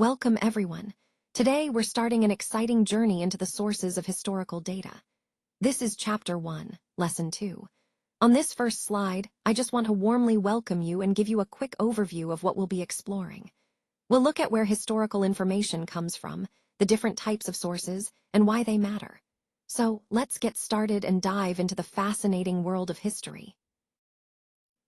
Welcome, everyone. Today, we're starting an exciting journey into the sources of historical data. This is Chapter 1, Lesson 2. On this first slide, I just want to warmly welcome you and give you a quick overview of what we'll be exploring. We'll look at where historical information comes from, the different types of sources, and why they matter. So, let's get started and dive into the fascinating world of history.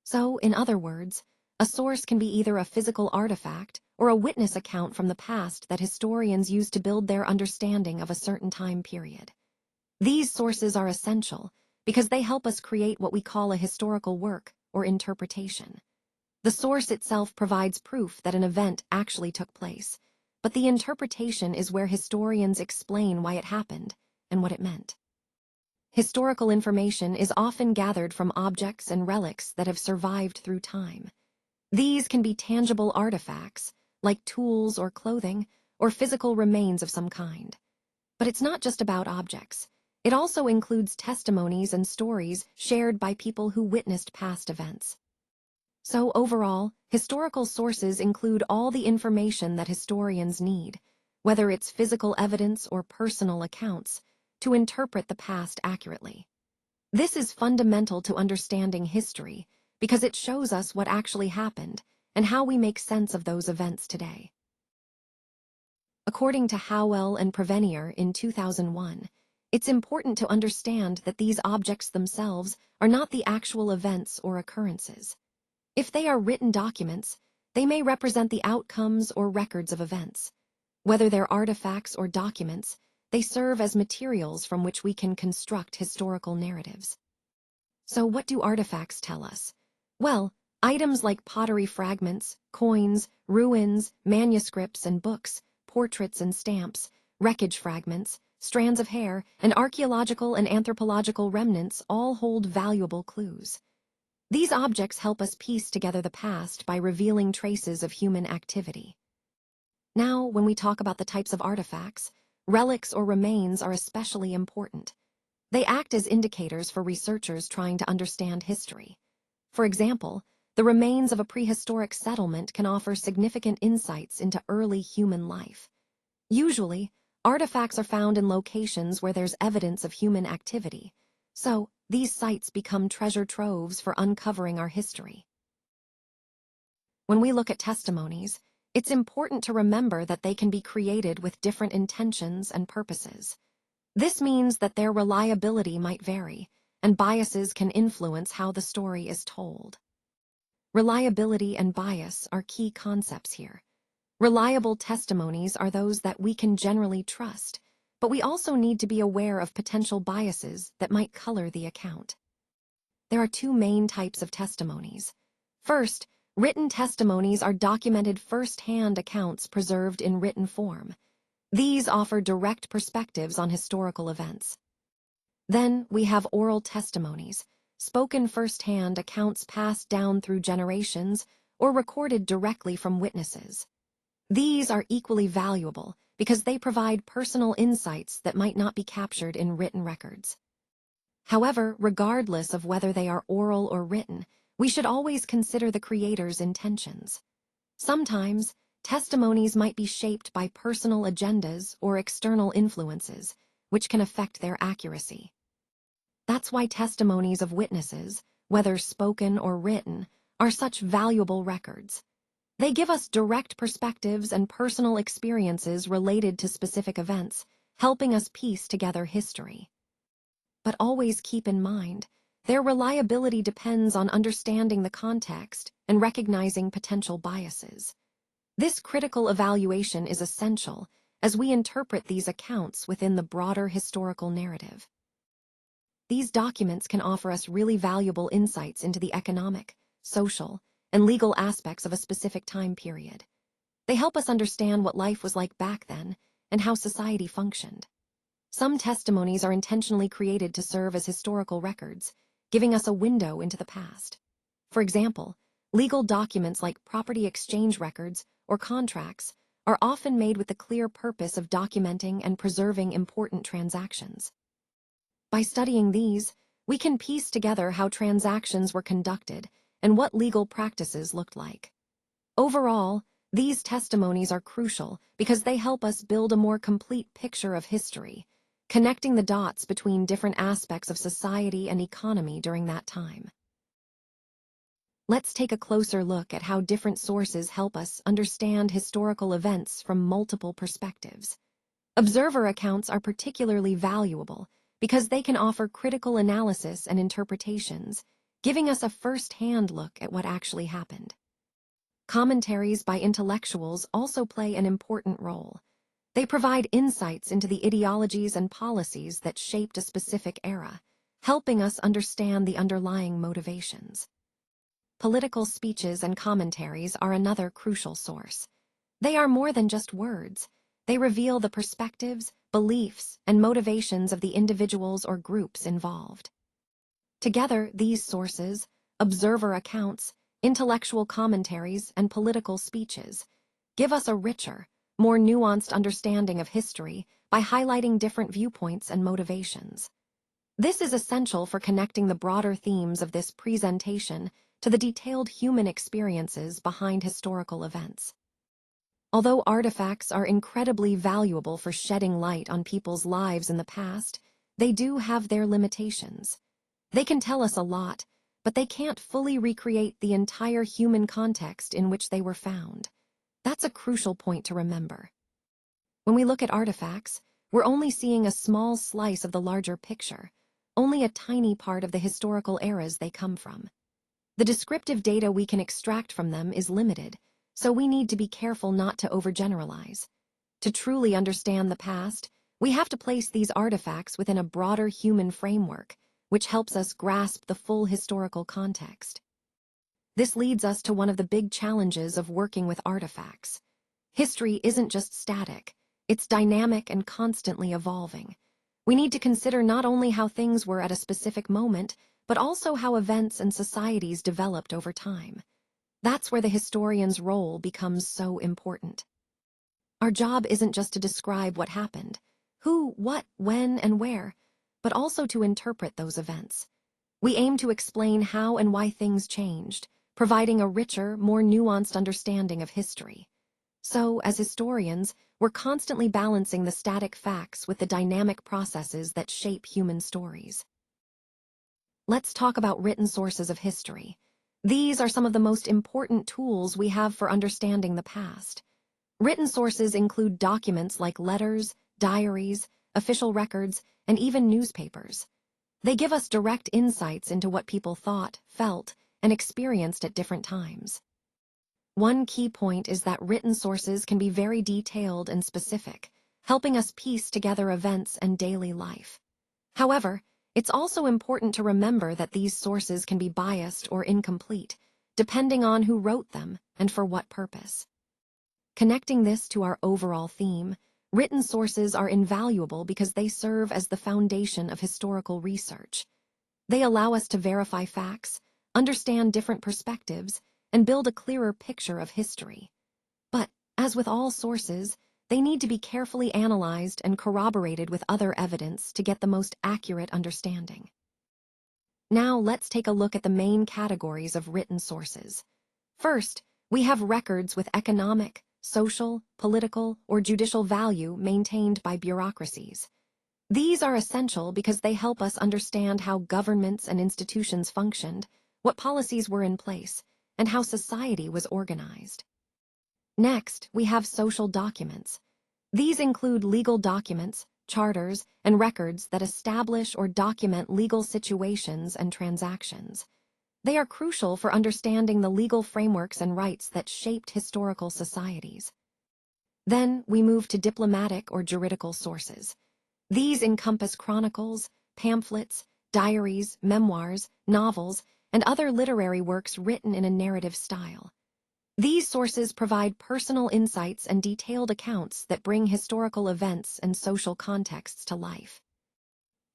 So, in other words, a source can be either a physical artifact or a witness account from the past that historians use to build their understanding of a certain time period. These sources are essential because they help us create what we call a historical work or interpretation. The source itself provides proof that an event actually took place, but the interpretation is where historians explain why it happened and what it meant. Historical information is often gathered from objects and relics that have survived through time. These can be tangible artifacts, like tools or clothing, or physical remains of some kind. But it's not just about objects. It also includes testimonies and stories shared by people who witnessed past events. So overall, historical sources include all the information that historians need, whether it's physical evidence or personal accounts, to interpret the past accurately. This is fundamental to understanding history because it shows us what actually happened and how we make sense of those events today. According to Howell and Prevenier in 2001, it's important to understand that these objects themselves are not the actual events or occurrences. If they are written documents, they may represent the outcomes or records of events. Whether they're artifacts or documents, they serve as materials from which we can construct historical narratives. So what do artifacts tell us? Well, items like pottery fragments, coins, ruins, manuscripts and books, portraits and stamps, wreckage fragments, strands of hair, and archaeological and anthropological remnants all hold valuable clues. These objects help us piece together the past by revealing traces of human activity. Now, when we talk about the types of artifacts, relics or remains are especially important. They act as indicators for researchers trying to understand history. For example, the remains of a prehistoric settlement can offer significant insights into early human life. Usually, artifacts are found in locations where there's evidence of human activity, so these sites become treasure troves for uncovering our history. When we look at testimonies, it's important to remember that they can be created with different intentions and purposes. This means that their reliability might vary, and biases can influence how the story is told. Reliability and bias are key concepts here. Reliable testimonies are those that we can generally trust, but we also need to be aware of potential biases that might color the account. There are two main types of testimonies. First, written testimonies are documented first-hand accounts preserved in written form. These offer direct perspectives on historical events. Then we have oral testimonies, spoken first-hand accounts passed down through generations or recorded directly from witnesses. These are equally valuable because they provide personal insights that might not be captured in written records. However, regardless of whether they are oral or written, we should always consider the creator's intentions. Sometimes, testimonies might be shaped by personal agendas or external influences, which can affect their accuracy. That's why testimonies of witnesses, whether spoken or written, are such valuable records. They give us direct perspectives and personal experiences related to specific events, helping us piece together history. But always keep in mind, their reliability depends on understanding the context and recognizing potential biases. This critical evaluation is essential as we interpret these accounts within the broader historical narrative. These documents can offer us really valuable insights into the economic, social, and legal aspects of a specific time period. They help us understand what life was like back then and how society functioned. Some testimonies are intentionally created to serve as historical records, giving us a window into the past. For example, legal documents like property exchange records or contracts are often made with the clear purpose of documenting and preserving important transactions. By studying these, we can piece together how transactions were conducted and what legal practices looked like. Overall, These testimonies are crucial because they help us build a more complete picture of history, connecting the dots between different aspects of society and economy during that time. Let's take a closer look at how different sources help us understand historical events from multiple perspectives. Observer accounts are particularly valuable because they can offer critical analysis and interpretations, giving us a first-hand look at what actually happened. Commentaries by intellectuals also play an important role. They provide insights into the ideologies and policies that shaped a specific era, helping us understand the underlying motivations. Political speeches and commentaries are another crucial source. They are more than just words. They reveal the perspectives, beliefs, and motivations of the individuals or groups involved. Together, these sources, observer accounts, intellectual commentaries, and political speeches, give us a richer, more nuanced understanding of history by highlighting different viewpoints and motivations. This is essential for connecting the broader themes of this presentation to the detailed human experiences behind historical events. Although artifacts are incredibly valuable for shedding light on people's lives in the past, they do have their limitations. They can tell us a lot, but they can't fully recreate the entire human context in which they were found. That's a crucial point to remember. When we look at artifacts, we're only seeing a small slice of the larger picture, only a tiny part of the historical eras they come from. The descriptive data we can extract from them is limited, so we need to be careful not to overgeneralize. To truly understand the past, we have to place these artifacts within a broader human framework, which helps us grasp the full historical context. This leads us to one of the big challenges of working with artifacts. History isn't just static, it's dynamic and constantly evolving. We need to consider not only how things were at a specific moment, but also how events and societies developed over time. That's where the historian's role becomes so important. Our job isn't just to describe what happened, who, what, when, and where, but also to interpret those events. We aim to explain how and why things changed, providing a richer, more nuanced understanding of history. So, as historians, we're constantly balancing the static facts with the dynamic processes that shape human stories. Let's talk about written sources of history. These are some of the most important tools we have for understanding the past. Written sources include documents like letters, diaries, official records, and even newspapers. They give us direct insights into what people thought, felt, and experienced at different times. One key point is that written sources can be very detailed and specific, helping us piece together events and daily life. However, it's also important to remember that these sources can be biased or incomplete, depending on who wrote them and for what purpose. Connecting this to our overall theme, written sources are invaluable because they serve as the foundation of historical research. They allow us to verify facts, understand different perspectives, and build a clearer picture of history. But, as with all sources, they need to be carefully analyzed and corroborated with other evidence to get the most accurate understanding. Now let's take a look at the main categories of written sources. First, we have records with economic, social, political, or judicial value maintained by bureaucracies. These are essential because they help us understand how governments and institutions functioned, what policies were in place, and how society was organized. Next, we have social documents. These include legal documents, charters, and records that establish or document legal situations and transactions. They are crucial for understanding the legal frameworks and rights that shaped historical societies. Then, we move to diplomatic or juridical sources. These encompass chronicles, pamphlets, diaries, memoirs, novels, and other literary works written in a narrative style. These sources provide personal insights and detailed accounts that bring historical events and social contexts to life.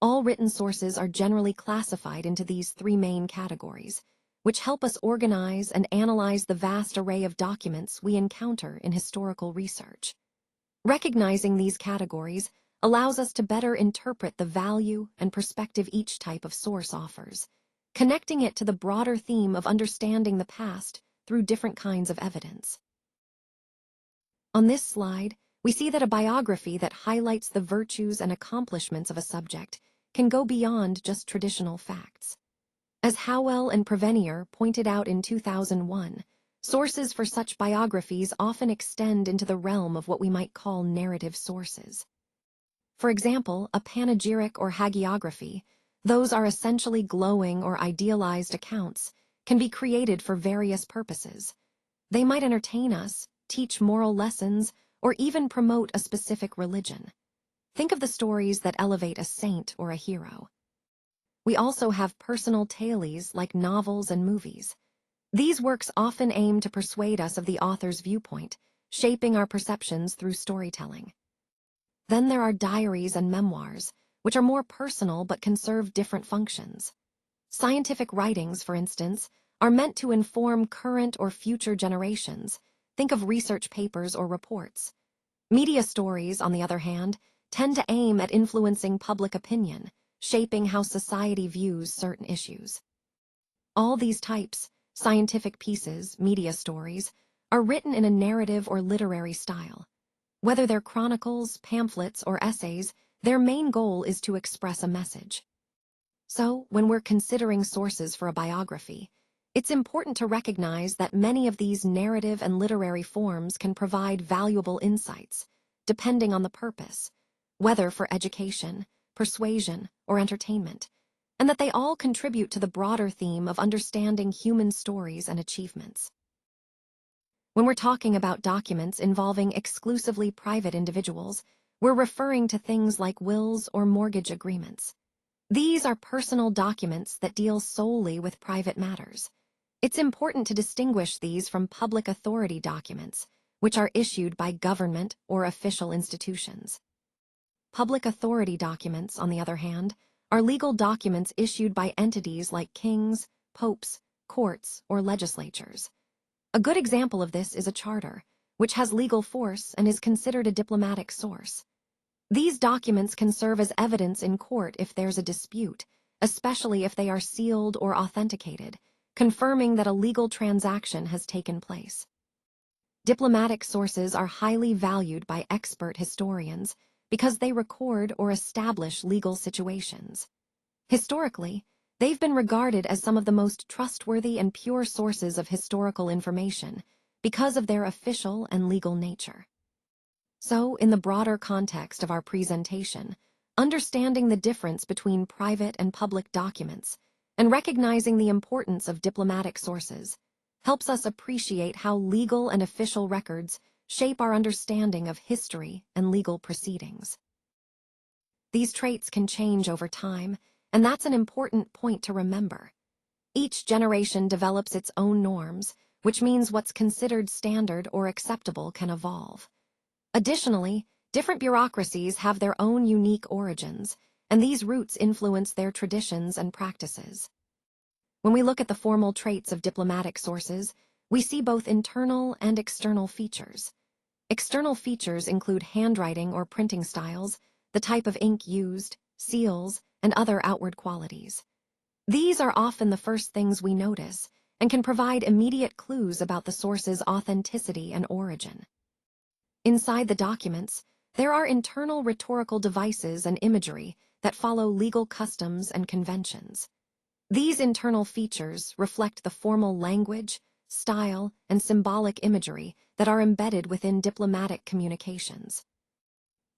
All written sources are generally classified into these three main categories, which help us organize and analyze the vast array of documents we encounter in historical research. Recognizing these categories allows us to better interpret the value and perspective each type of source offers, connecting it to the broader theme of understanding the past through different kinds of evidence. On this slide, we see that a biography that highlights the virtues and accomplishments of a subject can go beyond just traditional facts. As Howell and Prevenier pointed out in 2001, sources for such biographies often extend into the realm of what we might call narrative sources. For example, a panegyric or hagiography, those are essentially glowing or idealized accounts, can be created for various purposes. They might entertain us, teach moral lessons, or even promote a specific religion. Think of the stories that elevate a saint or a hero. We also have personal tales like novels and movies. These works often aim to persuade us of the author's viewpoint, shaping our perceptions through storytelling. Then there are diaries and memoirs, which are more personal but can serve different functions. Scientific writings, for instance, are meant to inform current or future generations. Think of research papers or reports. Media stories, on the other hand, tend to aim at influencing public opinion, shaping how society views certain issues. All these types, scientific pieces, media stories, are written in a narrative or literary style. Whether they're chronicles, pamphlets, or essays, their main goal is to express a message. So, when we're considering sources for a biography, it's important to recognize that many of these narrative and literary forms can provide valuable insights, depending on the purpose, whether for education, persuasion, or entertainment, and that they all contribute to the broader theme of understanding human stories and achievements. When we're talking about documents involving exclusively private individuals, we're referring to things like wills or mortgage agreements. These are personal documents that deal solely with private matters. It's important to distinguish these from public authority documents, which are issued by government or official institutions. Public authority documents, on the other hand, are legal documents issued by entities like kings, popes, courts, or legislatures. A good example of this is a charter, which has legal force and is considered a diplomatic source. These documents can serve as evidence in court if there's a dispute, especially if they are sealed or authenticated, confirming that a legal transaction has taken place. Diplomatic sources are highly valued by expert historians because they record or establish legal situations. Historically, they've been regarded as some of the most trustworthy and pure sources of historical information because of their official and legal nature. So, in the broader context of our presentation, understanding the difference between private and public documents and recognizing the importance of diplomatic sources helps us appreciate how legal and official records shape our understanding of history and legal proceedings. These traits can change over time, and that's an important point to remember. Each generation develops its own norms, which means what's considered standard or acceptable can evolve. Additionally, different bureaucracies have their own unique origins, and these roots influence their traditions and practices. When we look at the formal traits of diplomatic sources, we see both internal and external features. External features include handwriting or printing styles, the type of ink used, seals, and other outward qualities. These are often the first things we notice and can provide immediate clues about the source's authenticity and origin. Inside the documents, there are internal rhetorical devices and imagery that follow legal customs and conventions. These internal features reflect the formal language, style, and symbolic imagery that are embedded within diplomatic communications.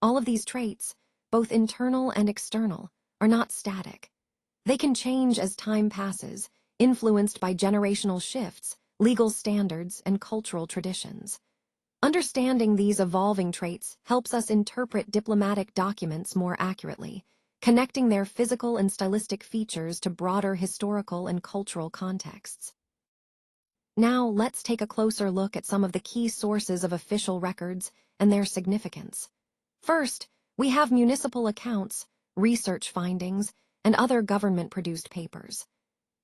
All of these traits, both internal and external, are not static. They can change as time passes, influenced by generational shifts, legal standards, and cultural traditions. Understanding these evolving traits helps us interpret diplomatic documents more accurately, connecting their physical and stylistic features to broader historical and cultural contexts. Now, let's take a closer look at some of the key sources of official records and their significance. First, we have municipal accounts, research findings, and other government-produced papers.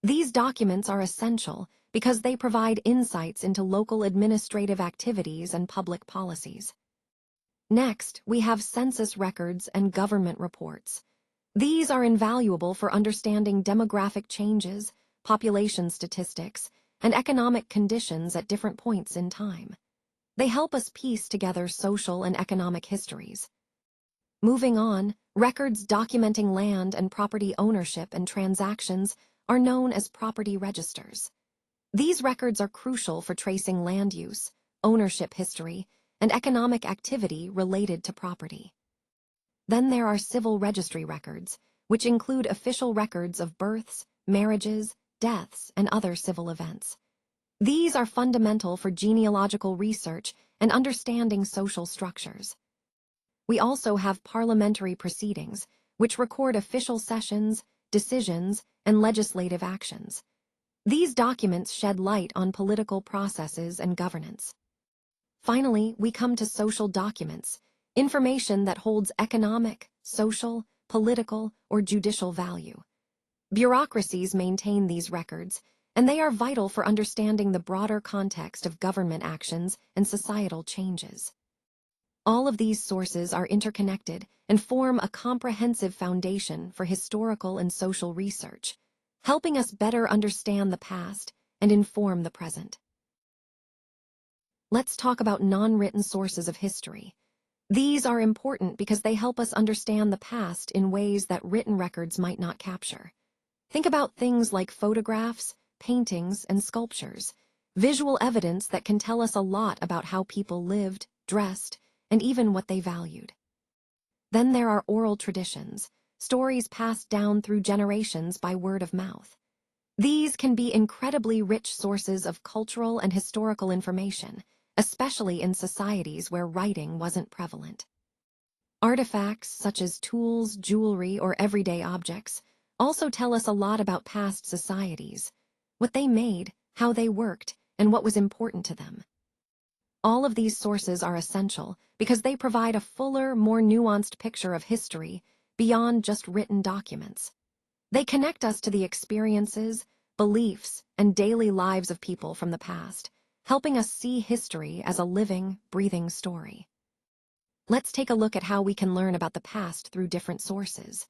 These documents are essential because they provide insights into local administrative activities and public policies. Next, we have census records and government reports. These are invaluable for understanding demographic changes, population statistics, and economic conditions at different points in time. They help us piece together social and economic histories. Moving on, records documenting land and property ownership and transactions are known as property registers. These records are crucial for tracing land use, ownership history, and economic activity related to property. Then there are civil registry records, which include official records of births, marriages, deaths, and other civil events. These are fundamental for genealogical research and understanding social structures. We also have parliamentary proceedings, which record official sessions, decisions, and legislative actions. These documents shed light on political processes and governance. Finally, we come to social documents, information that holds economic, social, political, or judicial value. Bureaucracies maintain these records, and they are vital for understanding the broader context of government actions and societal changes. All of these sources are interconnected and form a comprehensive foundation for historical and social research, helping us better understand the past and inform the present. Let's talk about non-written sources of history. These are important because they help us understand the past in ways that written records might not capture. Think about things like photographs, paintings, and sculptures, visual evidence that can tell us a lot about how people lived, dressed, and even what they valued. Then there are oral traditions, stories passed down through generations by word of mouth. These can be incredibly rich sources of cultural and historical information, especially in societies where writing wasn't prevalent. Artifacts such as tools, jewelry, or everyday objects also tell us a lot about past societies, what they made, how they worked, and what was important to them. All of these sources are essential because they provide a fuller, more nuanced picture of history beyond just written documents. They connect us to the experiences, beliefs, and daily lives of people from the past, helping us see history as a living, breathing story. Let's take a look at how we can learn about the past through different sources.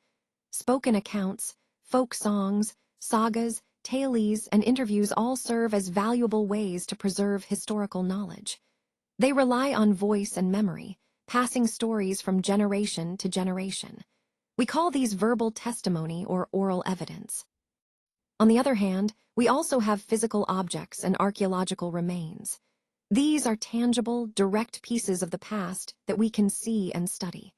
Spoken accounts, folk songs, sagas, tales, and interviews all serve as valuable ways to preserve historical knowledge. They rely on voice and memory, passing stories from generation to generation. We call these verbal testimony or oral evidence. On the other hand, we also have physical objects and archaeological remains. These are tangible, direct pieces of the past that we can see and study.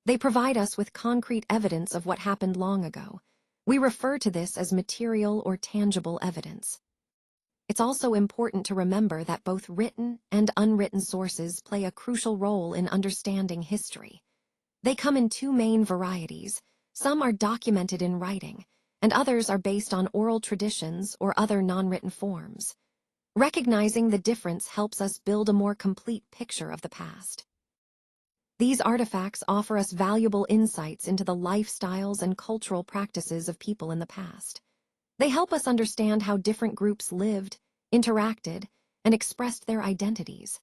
They provide us with concrete evidence of what happened long ago. We refer to this as material or tangible evidence. It's also important to remember that both written and unwritten sources play a crucial role in understanding history. They come in two main varieties. Some are documented in writing, and others are based on oral traditions or other non-written forms. Recognizing the difference helps us build a more complete picture of the past. These artifacts offer us valuable insights into the lifestyles and cultural practices of people in the past. They help us understand how different groups lived, interacted, and expressed their identities.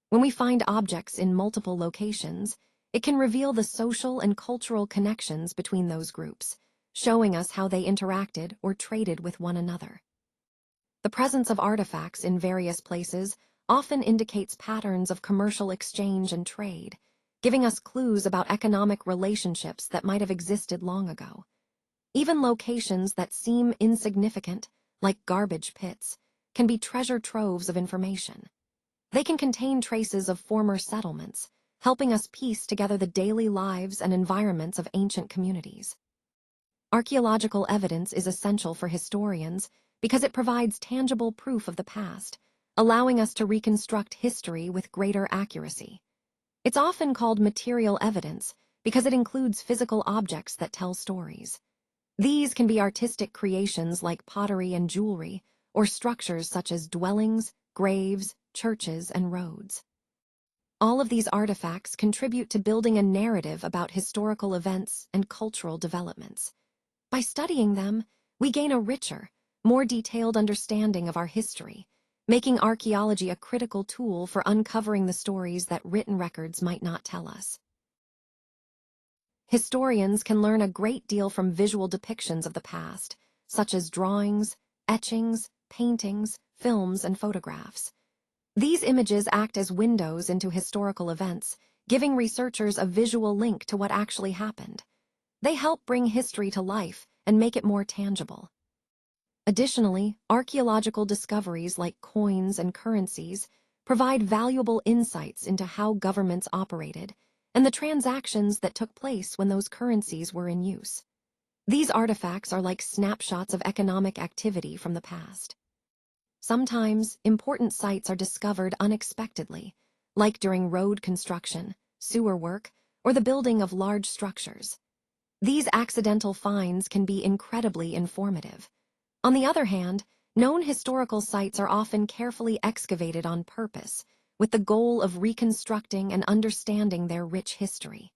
When we find objects in multiple locations, it can reveal the social and cultural connections between those groups, showing us how they interacted or traded with one another. The presence of artifacts in various places often indicates patterns of commercial exchange and trade, giving us clues about economic relationships that might have existed long ago. Even locations that seem insignificant, like garbage pits, can be treasure troves of information. They can contain traces of former settlements, helping us piece together the daily lives and environments of ancient communities. Archaeological evidence is essential for historians because it provides tangible proof of the past, allowing us to reconstruct history with greater accuracy. It's often called material evidence because it includes physical objects that tell stories. These can be artistic creations like pottery and jewelry, or structures such as dwellings, graves, churches, and roads. All of these artifacts contribute to building a narrative about historical events and cultural developments. By studying them, we gain a richer, more detailed understanding of our history, making archaeology a critical tool for uncovering the stories that written records might not tell us. Historians can learn a great deal from visual depictions of the past, such as drawings, etchings, paintings, films, and photographs. These images act as windows into historical events, giving researchers a visual link to what actually happened. They help bring history to life and make it more tangible. Additionally, archaeological discoveries like coins and currencies provide valuable insights into how governments operated and the transactions that took place when those currencies were in use. These artifacts are like snapshots of economic activity from the past. Sometimes, important sites are discovered unexpectedly, like during road construction, sewer work, or the building of large structures. These accidental finds can be incredibly informative. On the other hand, known historical sites are often carefully excavated on purpose, with the goal of reconstructing and understanding their rich history.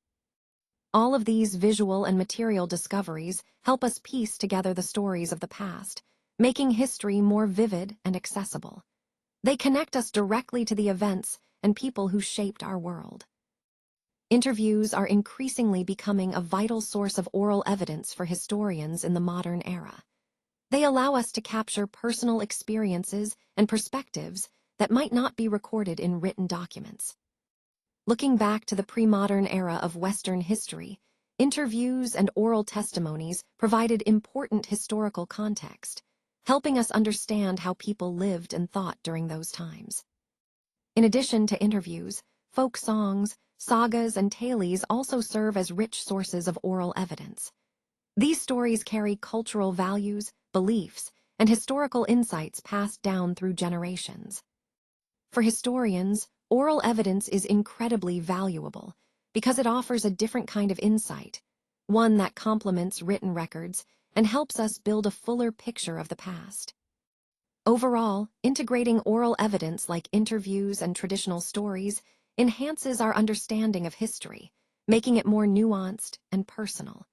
All of these visual and material discoveries help us piece together the stories of the past, making history more vivid and accessible. They connect us directly to the events and people who shaped our world. Interviews are increasingly becoming a vital source of oral evidence for historians in the modern era. They allow us to capture personal experiences and perspectives that might not be recorded in written documents. Looking back to the pre-modern era of Western history, interviews and oral testimonies provided important historical context, helping us understand how people lived and thought during those times. In addition to interviews, folk songs, sagas, and tales also serve as rich sources of oral evidence. These stories carry cultural values, beliefs, and historical insights passed down through generations. For historians, oral evidence is incredibly valuable because it offers a different kind of insight, one that complements written records and helps us build a fuller picture of the past. Overall, integrating oral evidence like interviews and traditional stories enhances our understanding of history, making it more nuanced and personal.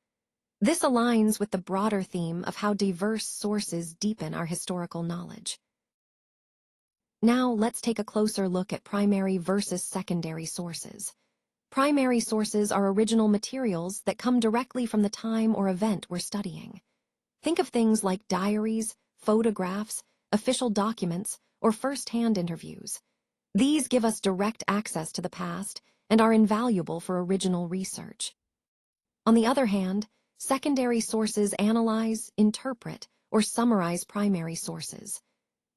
This aligns with the broader theme of how diverse sources deepen our historical knowledge. Now, let's take a closer look at primary versus secondary sources. Primary sources are original materials that come directly from the time or event we're studying. Think of things like diaries, photographs, official documents, or first-hand interviews. These give us direct access to the past and are invaluable for original research. On the other hand, secondary sources analyze, interpret, or summarize primary sources.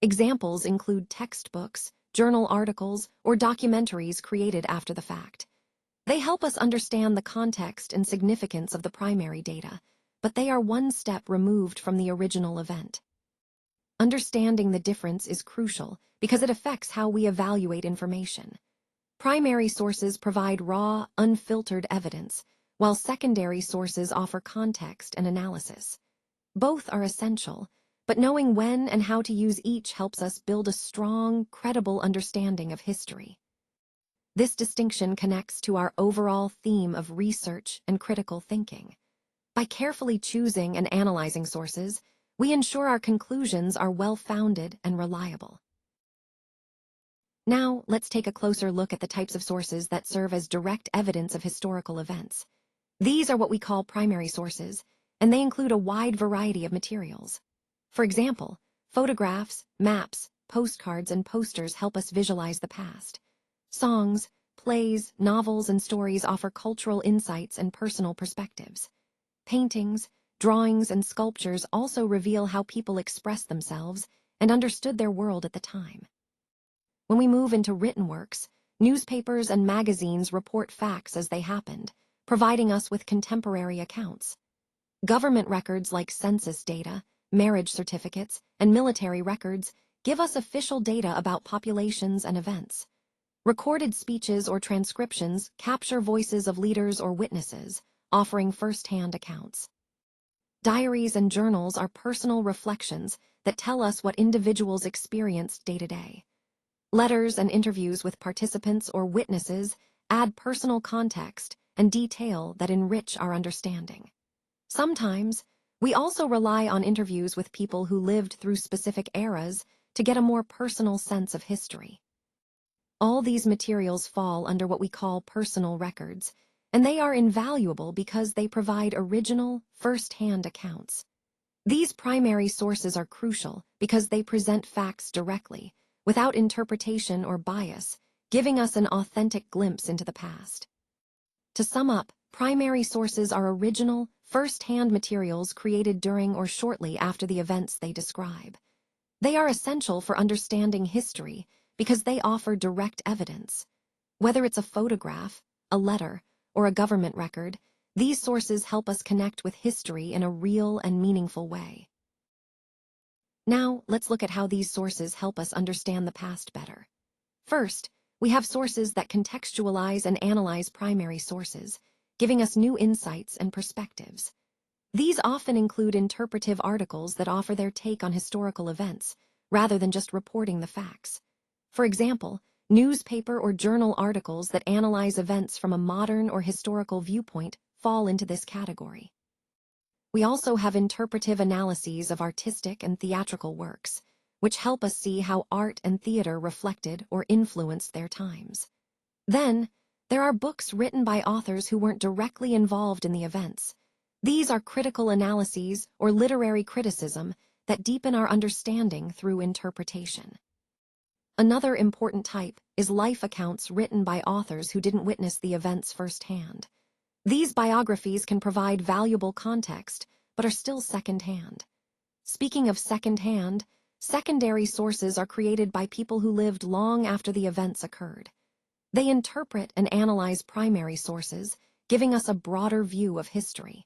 Examples include textbooks, journal articles, or documentaries created after the fact. They help us understand the context and significance of the primary data, but they are one step removed from the original event. Understanding the difference is crucial because it affects how we evaluate information. Primary sources provide raw, unfiltered evidence, while secondary sources offer context and analysis. Both are essential, but knowing when and how to use each helps us build a strong, credible understanding of history. This distinction connects to our overall theme of research and critical thinking. By carefully choosing and analyzing sources, we ensure our conclusions are well-founded and reliable. Now, let's take a closer look at the types of sources that serve as direct evidence of historical events. These are what we call primary sources, and they include a wide variety of materials. For example, photographs, maps, postcards, and posters help us visualize the past. Songs, plays, novels, and stories offer cultural insights and personal perspectives. Paintings, drawings, and sculptures also reveal how people expressed themselves and understood their world at the time. When we move into written works, newspapers and magazines report facts as they happened, providing us with contemporary accounts. Government records like census data, marriage certificates, and military records give us official data about populations and events. Recorded speeches or transcriptions capture voices of leaders or witnesses, offering first-hand accounts. Diaries and journals are personal reflections that tell us what individuals experienced day to day. Letters and interviews with participants or witnesses add personal context and detail that enrich our understanding. Sometimes, we also rely on interviews with people who lived through specific eras to get a more personal sense of history. All these materials fall under what we call personal records, and they are invaluable because they provide original, first-hand accounts. These primary sources are crucial because they present facts directly, without interpretation or bias, giving us an authentic glimpse into the past. To sum up, primary sources are original, first-hand materials created during or shortly after the events they describe. They are essential for understanding history because they offer direct evidence. Whether it's a photograph, a letter, or a government record, these sources help us connect with history in a real and meaningful way. Now, let's look at how these sources help us understand the past better. First, we have sources that contextualize and analyze primary sources, giving us new insights and perspectives. These often include interpretive articles that offer their take on historical events, rather than just reporting the facts. For example, newspaper or journal articles that analyze events from a modern or historical viewpoint fall into this category. We also have interpretive analyses of artistic and theatrical works, which help us see how art and theater reflected or influenced their times. Then, there are books written by authors who weren't directly involved in the events. These are critical analyses or literary criticism that deepen our understanding through interpretation. Another important type is life accounts written by authors who didn't witness the events firsthand. These biographies can provide valuable context, but are still second-hand. Speaking of second-hand, secondary sources are created by people who lived long after the events occurred. They interpret and analyze primary sources, giving us a broader view of history.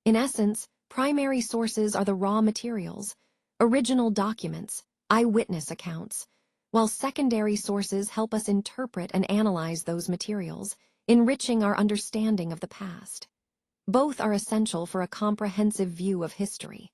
In essence, primary sources are the raw materials, original documents, eyewitness accounts, while secondary sources help us interpret and analyze those materials, enriching our understanding of the past. Both are essential for a comprehensive view of history.